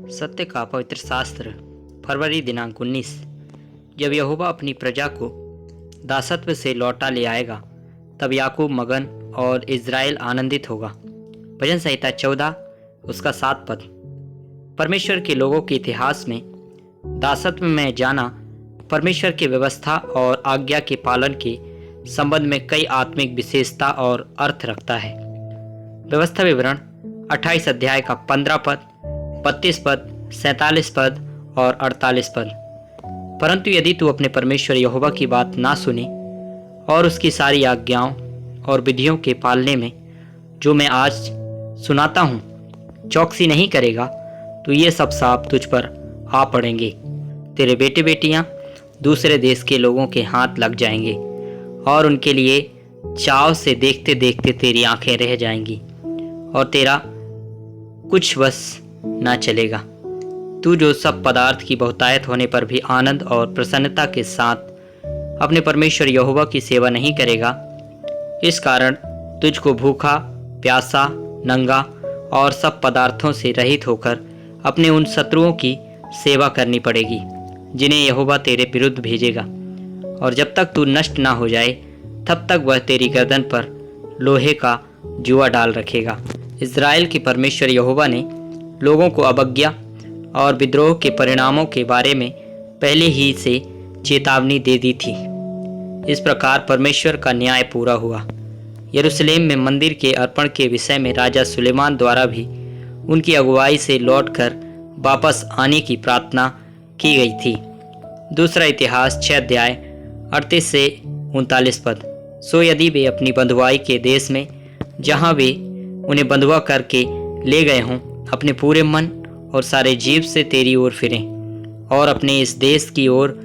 सत्य का पवित्र शास्त्र फरवरी दिनांक 19। जब यहोवा अपनी प्रजा को दासत्व से लौटा ले आएगा तब याकूब मगन और इज़राइल आनंदित होगा। भजन संहिता 14 उसका 7 पद। परमेश्वर के लोगों के इतिहास में दासत्व में जाना परमेश्वर की व्यवस्था और आज्ञा के पालन के संबंध में कई आत्मिक विशेषता और अर्थ रखता है। व्यवस्था विवरण 28 अध्याय का 15 पद, 32 पद, 47 पद और 48 पद। परंतु यदि तू अपने परमेश्वर यहोवा की बात ना सुने और उसकी सारी आज्ञाओं और विधियों के पालने में जो मैं आज सुनाता हूँ चौकसी नहीं करेगा तो ये सब साप तुझ पर आ पड़ेंगे। तेरे बेटे बेटियाँ दूसरे देश के लोगों के हाथ लग जाएंगे और उनके लिए चाव से देखते देखते तेरी आंखें रह जाएंगी और तेरा कुछ बस ना चलेगा। तू जो सब पदार्थ की बहुतायत होने पर भी आनंद और प्रसन्नता के साथ अपने परमेश्वर यहोवा की सेवा नहीं करेगा, इस कारण तुझको भूखा, प्यासा, नंगा और सब पदार्थों से रहित होकर अपने उन शत्रुओं की सेवा करनी पड़ेगी जिन्हें यहोवा तेरे विरुद्ध भेजेगा। और जब तक तू नष्ट ना हो जाए तब तक वह तेरी गर्दन पर लोहे का जुआ डाल रखेगा। इज़राइल के परमेश्वर यहोवा ने लोगों को अवज्ञा और विद्रोह के परिणामों के बारे में पहले ही से चेतावनी दे दी थी। इस प्रकार परमेश्वर का न्याय पूरा हुआ। यरूशलेम में मंदिर के अर्पण के विषय में राजा सुलेमान द्वारा भी उनकी अगुवाई से लौटकर वापस आने की प्रार्थना की गई थी। दूसरा इतिहास 6 अध्याय 38 से 39 पद। सो यदि वे अपनी बंधुआई के देश में जहाँ वे उन्हें बंधुआ करके ले गए हों अपने पूरे मन और सारे जीव से तेरी ओर फिरें और अपने इस देश की ओर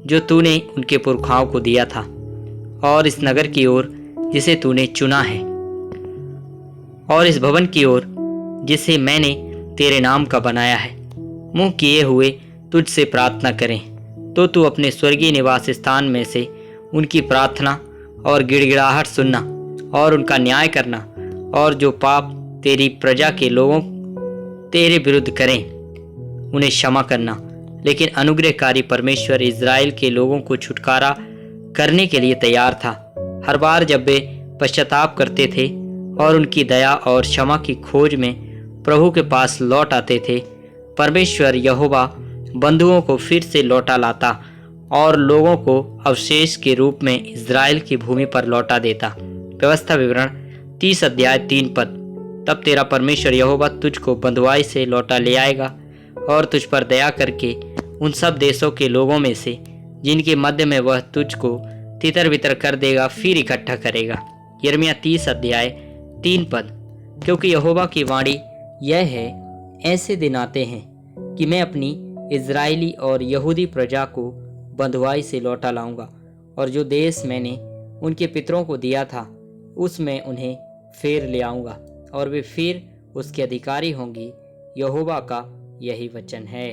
जो तूने उनके पुरखाओं को दिया था और इस नगर की ओर जिसे तूने चुना है और इस भवन की ओर जिसे मैंने तेरे नाम का बनाया है मुंह किए हुए तुझसे प्रार्थना करें, तो तू अपने स्वर्गीय निवास स्थान में से उनकी प्रार्थना और गिड़गिड़ाहट सुनना और उनका न्याय करना और जो पाप तेरी प्रजा के लोगों तेरे विरुद्ध करें उन्हें क्षमा करना। लेकिन अनुग्रहकारी परमेश्वर इज़राइल के लोगों को छुटकारा करने के लिए तैयार था। हर बार जब वे पश्चाताप करते थे और उनकी दया और क्षमा की खोज में प्रभु के पास लौट आते थे, परमेश्वर यहोवा बंधुओं को फिर से लौटा लाता और लोगों को अवशेष के रूप में इज़राइल की भूमि पर लौटा देता। व्यवस्था विवरण 30 अध्याय 3 पद। तब तेरा परमेश्वर यहोवा तुझको बंधुआई से लौटा ले आएगा और तुझ पर दया करके उन सब देशों के लोगों में से जिनके मध्य में वह तुझको तितर बितर कर देगा फिर इकट्ठा करेगा। यिर्मयाह 30 अध्याय 3 पद। क्योंकि यहोवा की वाणी यह है, ऐसे दिन आते हैं कि मैं अपनी इज़राइली और यहूदी प्रजा को बंधुआई से लौटा लाऊंगा और जो देश मैंने उनके पितरों को दिया था उसमें उन्हें फेर ले आऊंगा और वे फिर उसके अधिकारी होंगी। यहोवा का यही वचन है।